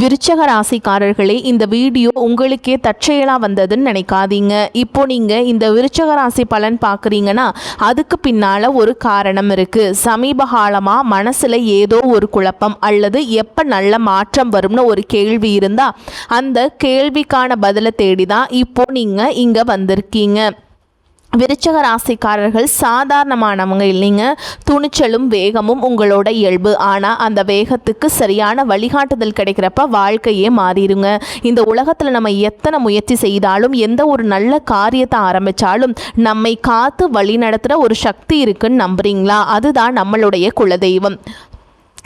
விருச்சக ராசிக்காரர்களே, இந்த வீடியோ உங்களுக்கே தற்செயலாக வந்ததுன்னு நினைக்காதீங்க. இப்போ நீங்கள் இந்த விருச்சக ராசி பலன் பார்க்குறீங்கன்னா அதுக்கு பின்னால் ஒரு காரணம் இருக்குது. சமீப காலமாக மனசில் ஏதோ ஒரு குழப்பம் அல்லது எப்போ நல்ல மாற்றம் வரும்னு ஒரு கேள்வி இருந்தால் அந்த கேள்விக்கான பதிலை தேடி தான் இப்போ நீங்கள் இங்கே வந்திருக்கீங்க. விருச்சக ராசிக்காரர்கள் சாதாரணமானவங்க இல்லைங்க. துணிச்சலும் வேகமும் உங்களோட இயல்பு. ஆனால் அந்த வேகத்துக்கு சரியான வழிகாட்டுதல் கிடைக்கிறப்ப வாழ்க்கையே மாறிடுங்க. இந்த உலகத்தில் நம்ம எத்தனை முயற்சி செய்தாலும் எந்த ஒரு நல்ல காரியத்தை ஆரம்பித்தாலும் நம்மை காத்து வழி நடத்துகிற ஒரு சக்தி இருக்குன்னு நம்புறீங்களா? அதுதான் நம்மளுடைய குலதெய்வம்.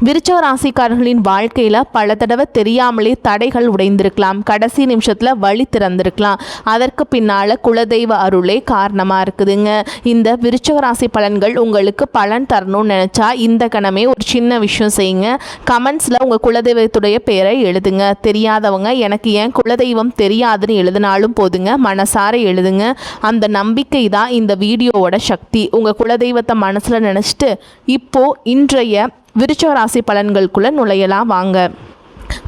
விருச்சக ராசிக்காரர்களின் வாழ்க்கையில் பல தடவை தெரியாமலே தடைகள் உடைந்திருக்கலாம். கடைசி நிமிஷத்தில் வழி திறந்திருக்கலாம். அதற்கு பின்னால் குலதெய்வ அருளே காரணமாக இருக்குதுங்க. இந்த விருச்சக ராசி பலன்கள் உங்களுக்கு பலன் தரணும்னு நினச்சா இந்த கணமே ஒரு சின்ன விஷயம் செய்யுங்க. கமெண்ட்ஸில் உங்கள் குலதெய்வத்துடைய பேரை எழுதுங்க. தெரியாதவங்க எனக்கு ஏன் குலதெய்வம் தெரியாதுன்னு எழுதினாலும் போதுங்க. மனசார எழுதுங்க. அந்த நம்பிக்கை தான் இந்த வீடியோவோட சக்தி. உங்கள் குலதெய்வத்தை மனசில் நினச்சிட்டு இப்போது இன்றைய விருச்சக ராசி பலன்களுக்குள்ள நுழையலாம் வாங்க.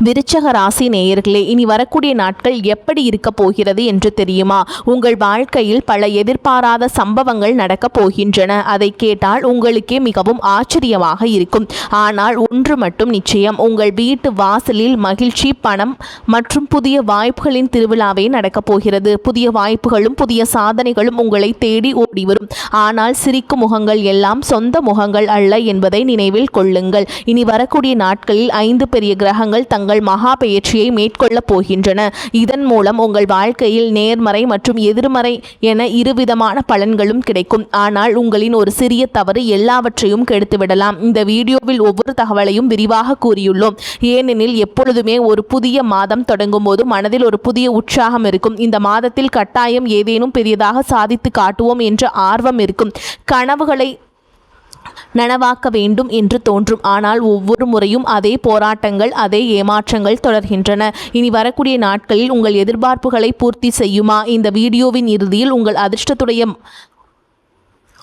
விருச்சக ராசி நேயர்களே, இனி வரக்கூடிய நாட்கள் எப்படி இருக்க போகிறது என்று தெரியுமா? உங்கள் வாழ்க்கையில் பல எதிர்பாராத சம்பவங்கள் நடக்கப் போகின்றன. அதை கேட்டால் உங்களுக்கே மிகவும் ஆச்சரியமாக இருக்கும். ஆனால் ஒன்று மட்டும் நிச்சயம், உங்கள் வீட்டு வாசலில் மகிழ்ச்சி, பணம் மற்றும் புதிய வாய்ப்புகளின் திருவிழாவே நடக்கப் போகிறது. புதிய வாய்ப்புகளும் புதிய சாதனைகளும் உங்களை தேடி ஓடி வரும். ஆனால் சிரிக்கும் முகங்கள் எல்லாம் சொந்த முகங்கள் அல்ல என்பதை நினைவில் கொள்ளுங்கள். இனி வரக்கூடிய நாட்களில் 5 பெரிய கிரகங்கள் தங்கள் மகா பெயர்ச்சியை மேற்கொள்ளப் போகின்றன. இதன் மூலம் உங்கள் வாழ்க்கையில் நேர்மறை மற்றும் எதிர்மறை என இருவிதமான பலன்களும் கிடைக்கும். ஆனால் உங்களின் ஒரு சிறிய தவறு எல்லாவற்றையும் கெடுத்துவிடலாம். இந்த வீடியோவில் ஒவ்வொரு தகவலையும் விரிவாக கூறியுள்ளோம். ஏனெனில் எப்பொழுதுமே ஒரு புதிய மாதம் தொடங்கும் போது மனதில் ஒரு புதிய உற்சாகம் இருக்கும். இந்த மாதத்தில் கட்டாயம் ஏதேனும் பெரியதாக சாதித்து காட்டுவோம் என்ற ஆர்வம் இருக்கும். கனவுகளை நனவாக்க வேண்டும் என்று தோன்றும். ஆனால் ஒவ்வொரு முறையும் அதே போராட்டங்கள், அதே ஏமாற்றங்கள் தொடர்கின்றன. இனி வரக்கூடிய நாட்களில் உங்கள் எதிர்பார்ப்புகளை பூர்த்தி செய்யுமா? இந்த வீடியோவின் இறுதியில் உங்கள்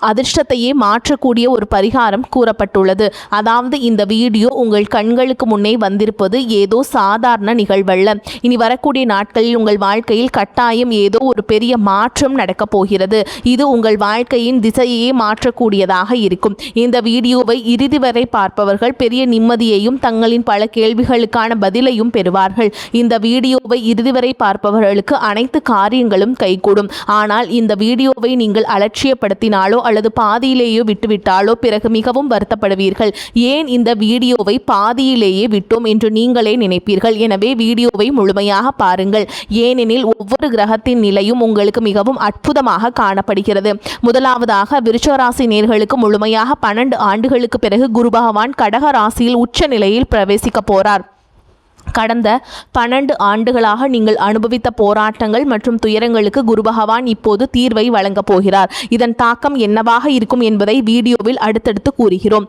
அதிர்ஷ்டத்தையே மாற்றக்கூடிய ஒரு பரிகாரம் கூறப்பட்டுள்ளது. அதாவது இந்த வீடியோ உங்கள் கண்களுக்கு முன்னே வந்திருப்பது ஏதோ சாதாரண நிகழ்வல்ல. இனி வரக்கூடிய நாட்களில் உங்கள் வாழ்க்கையில் கட்டாயம் ஏதோ ஒரு பெரிய மாற்றம் நடக்கப் போகிறது. இது உங்கள் வாழ்க்கையின் திசையே மாற்றக்கூடியதாக இருக்கும். இந்த வீடியோவை இறுதி வரை பார்ப்பவர்கள் பெரிய நிம்மதியையும் தங்களின் பல கேள்விகளுக்கான பதிலையும் பெறுவார்கள். இந்த வீடியோவை இறுதி வரை பார்ப்பவர்களுக்கு அனைத்து காரியங்களும் கைகூடும். ஆனால் இந்த வீடியோவை நீங்கள் அலட்சியப்படுத்தினாலோ அல்லது பாதியிலேயே விட்டுவிட்டாலோ பிறகு மிகவும் வருத்தப்படுவீர்கள். ஏன் இந்த வீடியோவை பாதியிலேயே விட்டோம் என்று நீங்களே நினைப்பீர்கள். எனவே வீடியோவை முழுமையாக பாருங்கள். ஏனெனில் ஒவ்வொரு கிரகத்தின் நிலையும் உங்களுக்கு மிகவும் அற்புதமாக காணப்படுகிறது. முதலாவதாக விருச்சிக ராசி நேயர்களுக்கு முழுமையாக 12 ஆண்டுகளுக்கு பிறகு குரு பகவான் கடக ராசியில் உச்ச நிலையில் பிரவேசிக்க போறார். கடந்த 12 ஆண்டுகளாக நீங்கள் அனுபவித்த போராட்டங்கள் மற்றும் துயரங்களுக்கு குரு பகவான் இப்போது தீர்வை வழங்கப் போகிறார். இதன் தாக்கம் என்னவாக இருக்கும் என்பதை வீடியோவில் அடுத்தடுத்து கூறுகிறோம்.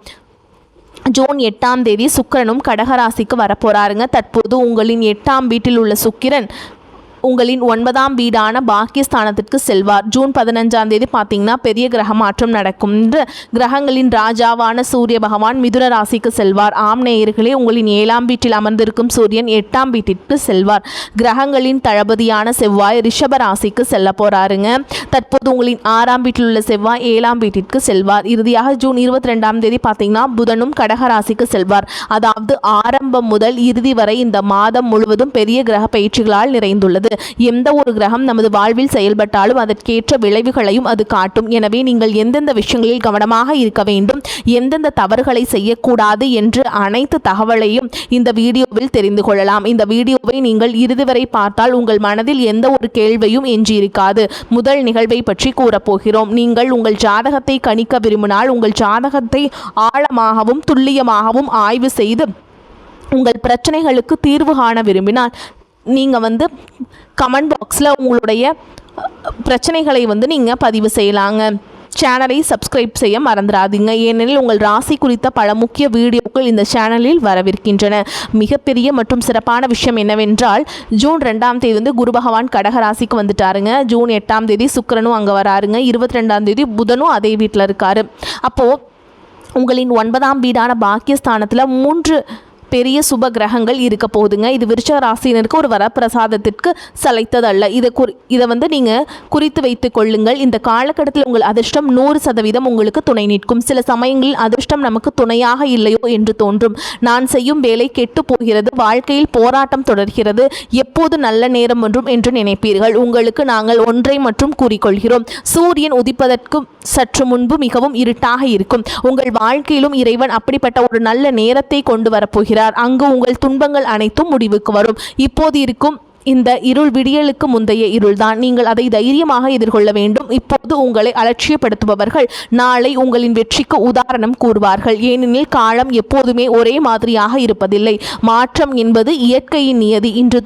ஜூன் 8ஆம் தேதி சுக்கிரனும் கடகராசிக்கு வரப்போறாருங்க. தற்போது உங்களின் 8ஆம் வீட்டில் உள்ள சுக்கிரன் உங்களின் 9ஆம் வீடான பாக்கியஸ்தானத்திற்கு செல்வார். ஜூன் 15ஆம் தேதி பார்த்தீங்கன்னா பெரிய கிரக மாற்றம் நடக்கும். கிரகங்களின் ராஜாவான சூரிய பகவான் மிதுன ராசிக்கு செல்வார். ஆம் நேயர்களே, உங்களின் 7ஆம் வீட்டில் அமர்ந்திருக்கும் சூரியன் 8ஆம் வீட்டிற்கு செல்வார். கிரகங்களின் தளபதியான செவ்வாய் ரிஷப ராசிக்கு செல்ல போறாருங்க. தற்போது உங்களின் 6ஆம் வீட்டில் உள்ள செவ்வாய் 7ஆம் வீட்டிற்கு செல்வார். இறுதியாக ஜூன் 22ஆம் தேதி பார்த்தீங்கன்னா புதனும் கடக ராசிக்கு செல்வார். அதாவது ஆரம்பம் முதல் இறுதி வரை இந்த மாதம் முழுவதும் பெரிய கிரக பயிற்சிகளால் நிறைந்துள்ளது. எந்த ஒரு கிரகம் நமது வாழ்வில் செயல்பட்டாலும் அதற்கேற்ற விளைவுகளையும் அது காட்டும். எனவே நீங்கள் எந்தெந்த விஷயங்களில் கவனமாக இருக்க வேண்டும், எந்தெந்த தவறுகளை செய்யக்கூடாது என்று அனைத்து தகவலையும் இந்த வீடியோவில் தெரிந்து கொள்ளலாம். இந்த வீடியோவை நீங்கள் இறுதி வரை பார்த்தால் உங்கள் மனதில் எந்த ஒரு கேள்வியும் எஞ்சியிருக்காது. முதல் நிகழ்வை பற்றி கூறப்போகிறோம். நீங்கள் உங்கள் ஜாதகத்தை கணிக்க விரும்பினால் உங்கள் ஜாதகத்தை ஆழமாகவும் துல்லியமாகவும் ஆய்வு செய்து உங்கள் பிரச்சனைகளுக்கு தீர்வு காண விரும்பினால் நீங்கள் கமெண்ட் பாக்ஸில் உங்களுடைய பிரச்சனைகளை நீங்கள் பதிவு செய்யலாங்க. சேனலை சப்ஸ்கிரைப் செய்ய மறந்துடாதீங்க. ஏனெனில் உங்கள் ராசி குறித்த பல முக்கிய வீடியோக்கள் இந்த சேனலில் வரவிருக்கின்றன. மிகப்பெரிய மற்றும் சிறப்பான விஷயம் என்னவென்றால் ஜூன் 2ஆம் தேதி குரு பகவான் கடக ராசிக்கு வந்துட்டாருங்க. ஜூன் 8ஆம் தேதி சுக்கிரனும் அங்கே வராருங்க. 22ஆம் தேதி புதனும் அதே வீட்டில் இருக்காரு. அப்போது உங்களின் 9ஆம் வீடான பாக்கியஸ்தானத்தில் 3 பெரிய சுப கிரகங்கள் இருக்க போகுதுங்க. இது விருச்சிக ராசியினருக்கு ஒரு வரப்பிரசாதத்திற்கு சளைத்ததல்ல. இதை நீங்கள் குறித்து வைத்துக் கொள்ளுங்கள். இந்த காலகட்டத்தில் உங்கள் அதிர்ஷ்டம் 100% உங்களுக்கு துணை நிற்கும். சில சமயங்களில் அதிர்ஷ்டம் நமக்கு துணையாக இல்லையோ என்று தோன்றும். நான் செய்யும் வேலை கெட்டு போகிறது, வாழ்க்கையில் போராட்டம் தொடர்கிறது, எப்போது நல்ல நேரம் ஒன்றும் என்று நினைப்பீர்கள். உங்களுக்கு நாங்கள் ஒன்றை மட்டும் கூறிக்கொள்கிறோம். சூரியன் உதிப்பதற்கு சற்று முன்பு மிகவும் இருட்டாக இருக்கும். உங்கள் வாழ்க்கையிலும் இறைவன் அப்படிப்பட்ட ஒரு நல்ல நேரத்தை கொண்டு வரப்போகிறார். அங்கு உங்கள் துன்பங்கள் அனைத்தும் முடிவுக்கு வரும். இப்போது இருக்கும் இந்த இருள் விடியலுக்கு முந்தைய இருள்தான். நீங்கள் அதை தைரியமாக எதிர்கொள்ள வேண்டும். இப்போது உங்களை அலட்சியப்படுத்துபவர்கள் நாளை உங்களின் வெற்றிக்கு உதாரணம் கூறுவார்கள். ஏனெனில் காலம் எப்போதுமே ஒரே மாதிரியாக இருப்பதில்லை. மாற்றம் என்பது இயற்கையின் நியதி. இன்று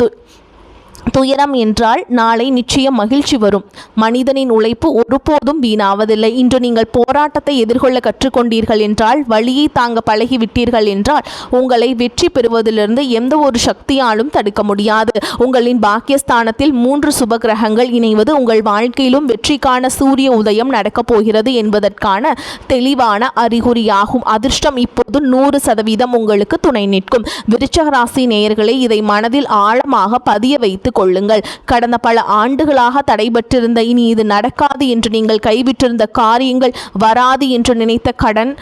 துயரம் என்றால் நாளை நிச்சயம் மகிழ்ச்சி வரும். மனிதனின் உழைப்பு ஒருபோதும் வீணாவதில்லை. இன்று நீங்கள் போராட்டத்தை எதிர்கொள்ள கற்றுக்கொண்டீர்கள் என்றால், வழியை தாங்க பழகிவிட்டீர்கள் என்றால், உங்களை வெற்றி பெறுவதிலிருந்து எந்த ஒரு சக்தியாலும் தடுக்க முடியாது. உங்களின் பாக்கியஸ்தானத்தில் 3 சுப கிரகங்கள் இணைவது உங்கள் வாழ்க்கையிலும் வெற்றிக்கான சூரிய உதயம் நடக்கப் போகிறது என்பதற்கான தெளிவான அறிகுறியாகும். அதிர்ஷ்டம் இப்போது 100% உங்களுக்கு துணை நிற்கும். விருச்சிக ராசி நேயர்களே, இதை மனதில் ஆழமாக பதிய வைத்து கொள்ளுங்கள். கடந்த பல ஆண்டுகளாக தடைபட்டிருந்த, இனி இது நடக்காது என்று நீங்கள் கைவிட்டிருந்த காரியங்கள், வராது என்று நினைத்த கடன்,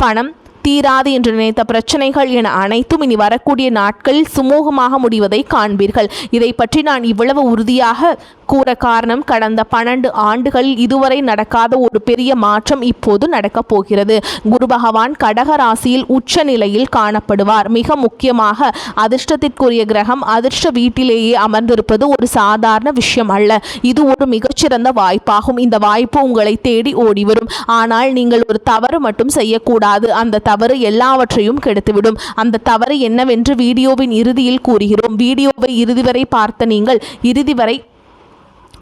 பணம், தீராது என்று நினைத்த பிரச்சனைகள் என அனைத்தும் இனி வரக்கூடிய நாட்களில் சுமூகமாக முடிவதை காண்பீர்கள். இதை பற்றி நான் இவ்வளவு உறுதியாக கூற காரணம், கடந்த 12 ஆண்டுகளில் இதுவரை நடக்காத ஒரு பெரிய மாற்றம் இப்போது நடக்கப் போகிறது. குரு பகவான் கடக ராசியில் உச்ச நிலையில் காணப்படுவார். மிக முக்கியமாக அதிர்ஷ்டத்திற்குரிய கிரகம் அதிர்ஷ்ட வீட்டிலேயே அமர்ந்திருப்பது ஒரு சாதாரண விஷயம் அல்ல. இது ஒரு மிகச்சிறந்த வாய்ப்பாகும். இந்த வாய்ப்பு உங்களை தேடி ஓடிவரும். ஆனால் நீங்கள் ஒரு தவறு மட்டும் செய்யக்கூடாது. அந்த தவறு எல்லாவற்றையும் கெடுத்துவிடும். அந்த தவறு என்னவென்று வீடியோவின் இறுதியில் கூறுகிறோம். வீடியோவை இறுதி வரை பார்த்த நீங்கள் இறுதி வரை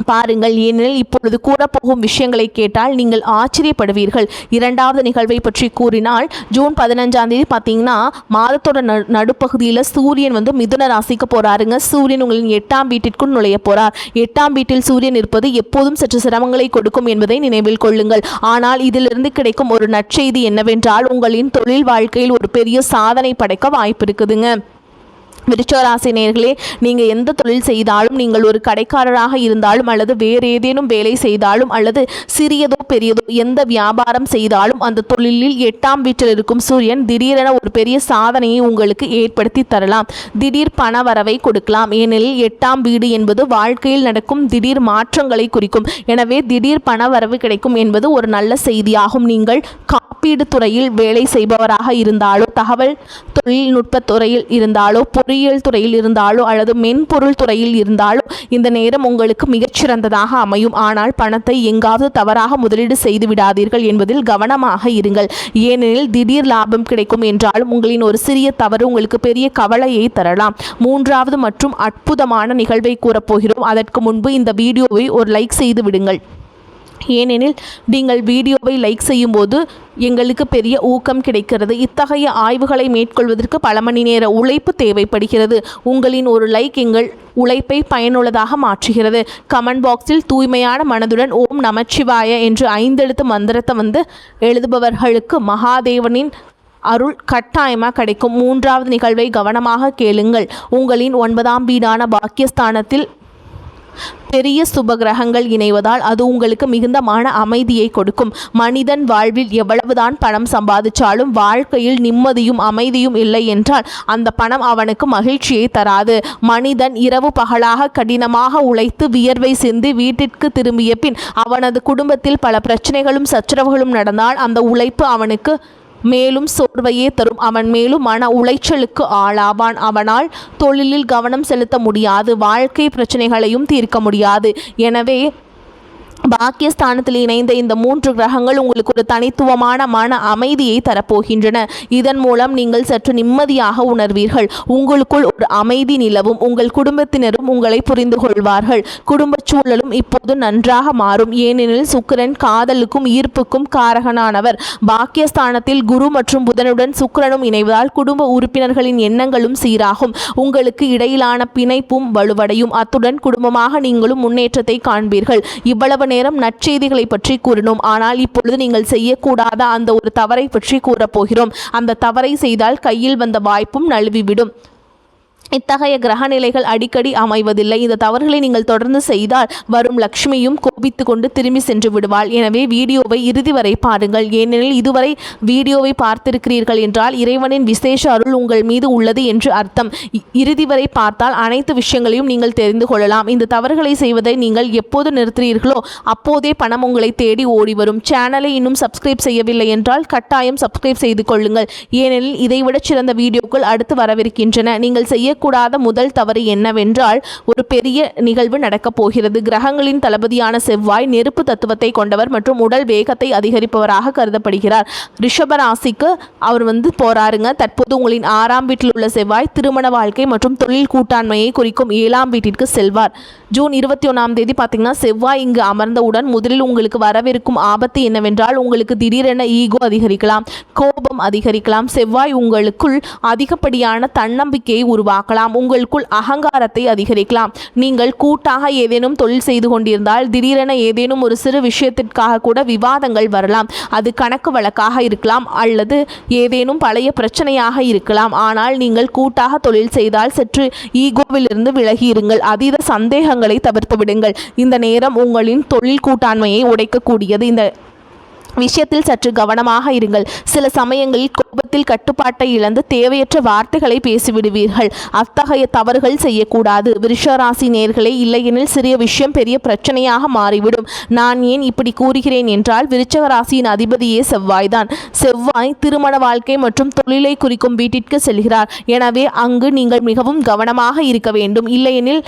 பாருங்கள். ஏனெனில் இப்பொழுது கூறப்போகும் விஷயங்களை கேட்டால் நீங்கள் ஆச்சரியப்படுவீர்கள். 2வது நிகழ்வை பற்றி கூறினால், ஜூன் 15ஆம் தேதி பார்த்தீங்கன்னா மாதத்தோட நடுப்பகுதியில் சூரியன் மிதுன ராசிக்கு போகிறாருங்க. சூரியன் உங்களின் 8ஆம் வீட்டிற்குள் நுழைய போகிறார். 8ஆம் வீட்டில் சூரியன் இருப்பது எப்போதும் சற்று சிரமங்களை கொடுக்கும் என்பதை நினைவில் கொள்ளுங்கள். ஆனால் இதிலிருந்து கிடைக்கும் ஒரு நற்செய்தி என்னவென்றால், உங்களின் தொழில் வாழ்க்கையில் ஒரு பெரிய சாதனை படைக்க வாய்ப்பு இருக்குதுங்க. விருச்சிக ராசி நேயர்களே, நீங்கள் எந்த தொழில் செய்தாலும், நீங்கள் ஒரு கடைக்காரராக இருந்தாலும் அல்லது வேறு ஏதேனும் வேலை செய்தாலும் அல்லது சிறியதோ பெரியதோ எந்த வியாபாரம் செய்தாலும், அந்த தொழிலில் 8ஆம் வீட்டில் இருக்கும் சூரியன் திடீரென ஒரு பெரிய சாதனையை உங்களுக்கு ஏற்படுத்தி தரலாம். திடீர் பண வரவை கொடுக்கலாம். ஏனெனில் 8ஆம் வீடு என்பது வாழ்க்கையில் நடக்கும் திடீர் மாற்றங்களை குறிக்கும். எனவே திடீர் பண வரவு கிடைக்கும் என்பது ஒரு நல்ல செய்தியாகும். நீங்கள் காப்பீடு துறையில் வேலை செய்பவராக இருந்தாலோ, தகவல் தொழில்நுட்ப துறையில் இருந்தாலோ, பொறியியல் துறையில் இருந்தாலோ அல்லது மென்பொருள் துறையில் இருந்தாலோ இந்த நேரம் உங்களுக்கு மிகச்சிறந்ததாக அமையும். ஆனால் பணத்தை எங்காவது தவறாக முதலீடு செய்து விடாதீர்கள் என்பதில் கவனமாக இருங்கள். ஏனெனில் திடீர் லாபம் கிடைக்கும் என்றாலும் உங்களின் ஒரு சிறிய தவறு உங்களுக்கு பெரிய கவலையை தரலாம். 3வது மற்றும் அற்புதமான நிகழ்வை கூறப்போகிறோம். அதற்கு முன்பு இந்த வீடியோவை ஒரு லைக் செய்து விடுங்கள். ஏனெனில் நீங்கள் வீடியோவை லைக் செய்யும் போது எங்களுக்கு பெரிய ஊக்கம் கிடைக்கிறது. இத்தகைய ஆய்வுகளை மேற்கொள்வதற்கு பல மணி நேர உழைப்பு தேவைப்படுகிறது. உங்களின் ஒரு லைக் எங்கள் உழைப்பை பயனுள்ளதாக மாற்றுகிறது. கமெண்ட் பாக்ஸில் தூய்மையான மனதுடன் ஓம் நமச்சிவாய என்று 5 எழுத்து மந்திரத்தை எழுதுபவர்களுக்கு மகாதேவனின் அருள் கட்டாயமாக கிடைக்கும். 3வது நிகழ்வை கவனமாக கேளுங்கள். உங்களின் 9ஆம் வீடான பாக்கியஸ்தானத்தில் பெரிய சுப கிரகங்கள் இணைவதால் அது உங்களுக்கு மிகுந்த மன அமைதியை கொடுக்கும். மனிதன் வாழ்வில் எவ்வளவுதான் பணம் சம்பாதிச்சாலும் வாழ்க்கையில் நிம்மதியும் அமைதியும் இல்லை என்றால் அந்த பணம் அவனுக்கு மகிழ்ச்சியை தராது. மனிதன் இரவு பகலாக கடினமாக உழைத்து வியர்வை சிந்தி வீட்டிற்கு திரும்பிய பின் அவனது குடும்பத்தில் பல பிரச்சனைகளும் சச்சரவுகளும் நடந்தால் அந்த உழைப்பு அவனுக்கு மேலும் சோர்வையே தரும். அவன் மேலும் மன உளைச்சலுக்கு ஆளாவான். அவனால் தொழிலில் கவனம் செலுத்த முடியாது. வாழ்க்கை பிரச்சனைகளையும் தீர்க்க முடியாது. எனவே பாக்கியஸ்தானத்தில் இணைந்த இந்த 3 கிரகங்கள் உங்களுக்கு ஒரு தனித்துவமான மன அமைதியை தரப்போகின்றன. இதன் மூலம் நீங்கள் சற்று நிம்மதியாக உணர்வீர்கள். உங்களுக்குள் ஒரு அமைதி நிலவும். உங்கள் குடும்பத்தினரும் உங்களை புரிந்து கொள்வார்கள். குடும்ப சூழலும் இப்போது நன்றாக மாறும். ஏனெனில் சுக்கிரன் காதலுக்கும் ஈர்ப்புக்கும் காரகனானவர். பாக்கியஸ்தானத்தில் குரு மற்றும் புதனுடன் சுக்கிரனும் இணைவதால் குடும்ப உறுப்பினர்களின் எண்ணங்களும் சீராகும். உங்களுக்கு இடையிலான பிணைப்பும் வலுவடையும். அத்துடன் குடும்பமாக நீங்களும் முன்னேற்றத்தை காண்பீர்கள். இவ்வளவு நேரம் நற்செய்திகளை பற்றி கூறினோம். ஆனால் இப்பொழுது நீங்கள் செய்யக்கூடாத அந்த ஒரு தவறை பற்றி கூறப்போகிறோம். அந்த தவறை செய்தால் கையில் வந்த வாய்ப்பும் நழுவிவிடும். இத்தகைய கிரக நிலைகள் அடிக்கடி அமைவதில்லை. இந்த தவறுகளை நீங்கள் தொடர்ந்து செய்தால் வரும் லக்ஷ்மியும் கோபித்து கொண்டு திரும்பி சென்று விடுவாள். எனவே வீடியோவை இறுதி வரை பாருங்கள். ஏனெனில் இதுவரை வீடியோவை பார்த்திருக்கிறீர்கள் என்றால் இறைவனின் விசேஷ அருள் உங்கள் மீது உள்ளது என்று அர்த்தம். இறுதி வரை பார்த்தால் அனைத்து விஷயங்களையும் நீங்கள் தெரிந்து கொள்ளலாம். இந்த தவறுகளை செய்வதை நீங்கள் எப்போது நிறுத்துகிறீர்களோ அப்போதே பணம் உங்களை தேடி ஓடி வரும். சேனலை இன்னும் சப்ஸ்கிரைப் செய்யவில்லை என்றால் கட்டாயம் சப்ஸ்கிரைப் செய்து கொள்ளுங்கள். ஏனெனில் இதைவிட சிறந்த வீடியோக்கள் அடுத்து வரவிருக்கின்றன. நீங்கள் செய்யக்கூடாத முதல் தவறு என்னவென்றால் ஒரு பெரிய நிகழ்வு நடக்கப் போகிறது. கிரகங்களின் தளபதியான செவ்வாய் நெருப்பு தத்துவத்தை கொண்டவர் மற்றும் உடல் வேகத்தை அதிகரிப்பவராக கருதப்படுகிறார். ரிஷப ராசிக்கு அவர் போறாருங்க. தற்போது உங்களின் 6ஆம் வீட்டில் உள்ள செவ்வாய் திருமண வாழ்க்கை மற்றும் தொழில் கூட்டாண்மையை குறிக்கும் 7ஆம் வீட்டிற்கு செல்வார். ஜூன் 21ஆம் தேதி பார்த்தீங்கன்னா செவ்வாய் இங்கு அமர்ந்தவுடன் முதலில் உங்களுக்கு வரவிருக்கும் ஆபத்து என்னவென்றால் உங்களுக்கு திடீரென ஈகோ அதிகரிக்கலாம், கோபம் அதிகரிக்கலாம். செவ்வாய் உங்களுக்குள் அதிகப்படியான தன்னம்பிக்கையை உருவாக்கலாம், உங்களுக்குள் அகங்காரத்தை அதிகரிக்கலாம். நீங்கள் கூட்டாக ஏதேனும் தொழில் செய்து கொண்டிருந்தால் திடீரென ஏதேனும் ஒரு சிறு விஷயத்திற்காக கூட விவாதங்கள் வரலாம். அது கணக்கு வழக்காக இருக்கலாம் அல்லது ஏதேனும் பழைய பிரச்சனையாக இருக்கலாம். ஆனால் நீங்கள் கூட்டாக தொழில் செய்தால் சற்று ஈகோவிலிருந்து விலகி இருங்கள். அதீத சந்தேகங்களை தவிர்த்து விடுங்கள். இந்த நேரம் உங்களின் தொழில் கூட்டாண்மையை உடைக்கக்கூடியது. இந்த விஷயத்தில் சற்று கவனமாக இருங்கள். சில சமயங்களில் கோபத்தில் கட்டுப்பாட்டை இழந்து தேவையற்ற வார்த்தைகளை பேசிவிடுவீர்கள். அத்தகைய தவறுகள் செய்யக்கூடாது. விருஷராசி நேயர்களே, இல்லையெனில் சிறிய விஷயம் பெரிய பிரச்சனையாக மாறிவிடும். நான் ஏன் இப்படி கூறுகிறேன் என்றால் விருச்சக ராசியின் அதிபதியே செவ்வாய்தான். செவ்வாய் திருமண வாழ்க்கை மற்றும் தொழிலை குறிக்கும் வீட்டிற்கு செல்கிறார். எனவே அங்கு நீங்கள் மிகவும் கவனமாக இருக்க வேண்டும். இல்லையெனில்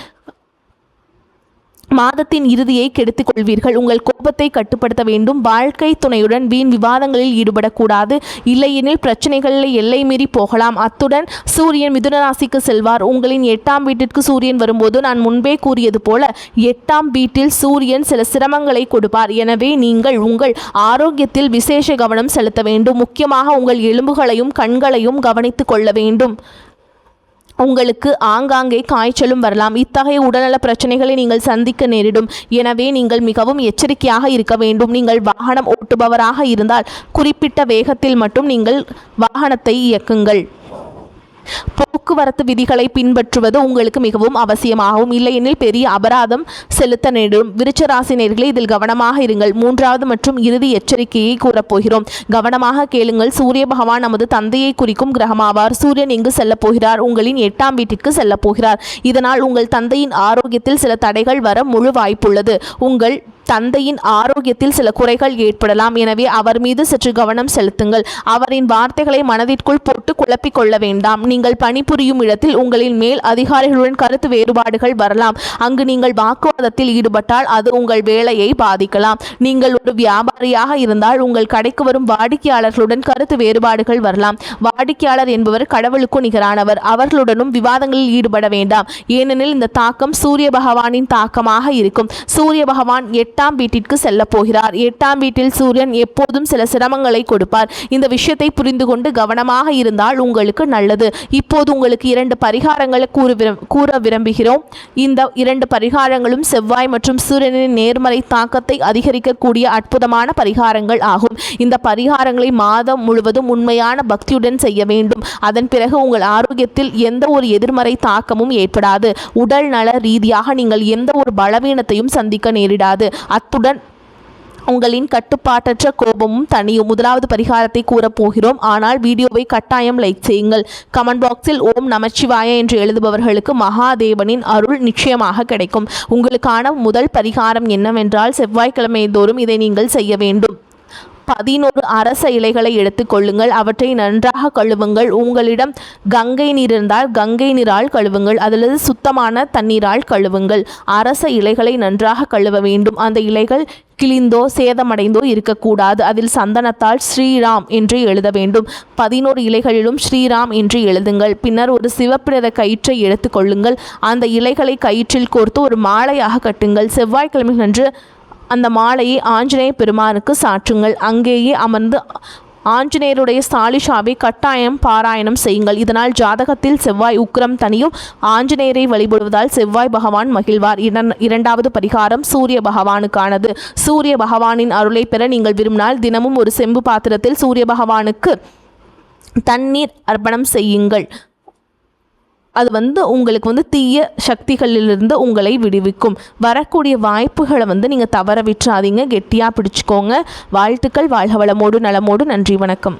மாதத்தின் இறுதியை கெடுத்துக் கொள்வீர்கள். உங்கள் கோபத்தை கட்டுப்படுத்த வேண்டும். வாழ்க்கை துணையுடன் வீண் விவாதங்களில் ஈடுபடக்கூடாது. இல்லையெனில் பிரச்சனைகளில் எல்லை மீறி போகலாம். அத்துடன் சூரியன் மிதுன ராசிக்கு செல்வார். உங்களின் 8ஆம் வீட்டிற்கு சூரியன் வரும்போது நான் முன்பே கூறியது போல 8ஆம் வீட்டில் சூரியன் சில சிரமங்களை கொடுப்பார். எனவே நீங்கள் உங்கள் ஆரோக்கியத்தில் விசேஷ கவனம் செலுத்த வேண்டும். முக்கியமாக உங்கள் எலும்புகளையும் கண்களையும் கவனித்துக் கொள்ள வேண்டும். உங்களுக்கு ஆங்காங்கே காய்ச்சலும் வரலாம். இத்தகைய உடல்நல பிரச்சனைகளை நீங்கள் சந்திக்க நேரிடும். எனவே நீங்கள் மிகவும் எச்சரிக்கையாக இருக்க வேண்டும். நீங்கள் வாகனம் ஓட்டுபவராக இருந்தால் குறிப்பிட்ட வேகத்தில் மட்டும் நீங்கள் வாகனத்தை இயக்குங்கள். போக்குவரத்து விதிகளை பின்பற்றுவது உங்களுக்கு மிகவும் அவசியமாகும். இல்லையெனில் பெரிய அபராதம் செலுத்த நேரிடும். விருச்சராசினியர்களே, இதில் கவனமாக இருங்கள். 3வது மற்றும் இறுதி எச்சரிக்கையை கூறப்போகிறோம். கவனமாக கேளுங்கள். சூரிய பகவான் நமது தந்தையை குறிக்கும் கிரகமாவார். சூரியன் எங்கு செல்ல போகிறார்? உங்களின் 8ஆம் வீட்டிற்கு செல்ல போகிறார். இதனால் உங்கள் தந்தையின் ஆரோக்கியத்தில் சில தடைகள் வர முழு வாய்ப்புள்ளது. உங்கள் தந்தையின் ஆரோக்கியத்தில் சில குறைகள் ஏற்படலாம். எனவே அவர் மீது சற்று கவனம் செலுத்துங்கள். அவரின் வார்த்தைகளை மனதிற்குள் போட்டு குழப்பிக் கொள்ள வேண்டாம். நீங்கள் பணிபுரியும் இடத்தில் உங்களின் மேல் அதிகாரிகளுடன் கருத்து வேறுபாடுகள் வரலாம். அங்கு நீங்கள் வாக்குவாதத்தில் ஈடுபட்டால் அது உங்கள் வேலையை பாதிக்கலாம். நீங்கள் ஒரு வியாபாரியாக இருந்தால் உங்கள் கடைக்கு வரும் வாடிக்கையாளர்களுடன் கருத்து வேறுபாடுகள் வரலாம். வாடிக்கையாளர் என்பவர் கடவுளுக்கு நிகரானவர். அவர்களுடனும் விவாதங்களில் ஈடுபட வேண்டாம். ஏனெனில் இந்த தாக்கம் சூரிய பகவானின் தாக்கமாக இருக்கும். சூரிய பகவான் 8ஆம் வீட்டிற்கு செல்ல போகிறார். 8ஆம் வீட்டில் சூரியன் எப்போதும் சில சிரமங்களை கொடுப்பார். இந்த விஷயத்தை புரிந்து கொண்டு கவனமாக இருந்தால் உங்களுக்கு நல்லது. இப்போது உங்களுக்கு 2 பரிகாரங்களை கூற விரும்புகிறோம். இந்த 2 பரிகாரங்களும் செவ்வாய் மற்றும் சூரியனின் நேர்மறை தாக்கத்தை அதிகரிக்கக்கூடிய அற்புதமான பரிகாரங்கள் ஆகும். இந்த பரிகாரங்களை மாதம் முழுவதும் உண்மையான பக்தியுடன் செய்ய வேண்டும். அதன் பிறகு உங்கள் ஆரோக்கியத்தில் எந்த ஒரு எதிர்மறை தாக்கமும் ஏற்படாது. உடல் நல ரீதியாக நீங்கள் எந்த ஒரு பலவீனத்தையும் சந்திக்க நேரிடாது. அத்துடன் உங்களின் கட்டுப்பாட்டற்ற கோபமும் தனியும். 1வது பரிகாரத்தை கூறப்போகிறோம். ஆனால் வீடியோவை கட்டாயம் லைக் செய்யுங்கள். கமெண்ட் பாக்ஸில் ஓம் நமச்சிவாய என்று எழுதுபவர்களுக்கு மகாதேவனின் அருள் நிச்சயமாக கிடைக்கும். உங்களுக்கான முதல் பரிகாரம் என்னவென்றால் செவ்வாய்க்கிழமை தோறும் இதை நீங்கள் செய்ய வேண்டும். 11 அரச இலைகளை எடுத்துக்கொள்ளுங்கள். அவற்றை நன்றாக கழுவுங்கள். உங்களிடம் கங்கை நீர் இருந்தால் கங்கை நீரால் கழுவுங்கள், அல்லது சுத்தமான தண்ணீரால் கழுவுங்கள். அரச இலைகளை நன்றாக கழுவ வேண்டும். அந்த இலைகள் கிழிந்தோ சேதமடைந்தோ இருக்கக்கூடாது. அதில் சந்தனத்தால் ஸ்ரீராம் என்று எழுத வேண்டும். 11 இலைகளிலும் ஸ்ரீராம் என்று எழுதுங்கள். பின்னர் ஒரு சிவப்பு நிற கயிற்றை எடுத்துக்கொள்ளுங்கள். அந்த இலைகளை கயிற்றில் கோர்த்து ஒரு மாலையாக கட்டுங்கள். செவ்வாய்க்கிழமை அன்று அந்த மாலையை ஆஞ்சநேய பெருமானுக்கு சாற்றுங்கள். அங்கேயே அமர்ந்து ஆஞ்சநேயருடைய சாலிஷாவை கட்டாயம் பாராயணம் செய்யுங்கள். இதனால் ஜாதகத்தில் செவ்வாய் உக்கிரம் தனியும். ஆஞ்சநேயரை வழிபடுவதால் செவ்வாய் பகவான் மகிழ்வார். இரண்டாவது பரிகாரம் சூரிய பகவானுக்கானது. சூரிய பகவானின் அருளை பெற நீங்கள் விரும்பினால் தினமும் ஒரு செம்பு பாத்திரத்தில் சூரிய பகவானுக்கு தண்ணீர் அர்ப்பணம் செய்யுங்கள். அது உங்களுக்கு தீய சக்திகளிலிருந்து உங்களை விடுவிக்கும். வரக்கூடிய வாய்ப்புகளை நீங்கள் தவற விட்டுறாதீங்க, கெட்டியாக பிடிச்சிக்கோங்க. வாழ்த்துக்கள். வாழ்க வளமோடு நலமோடு. நன்றி, வணக்கம்.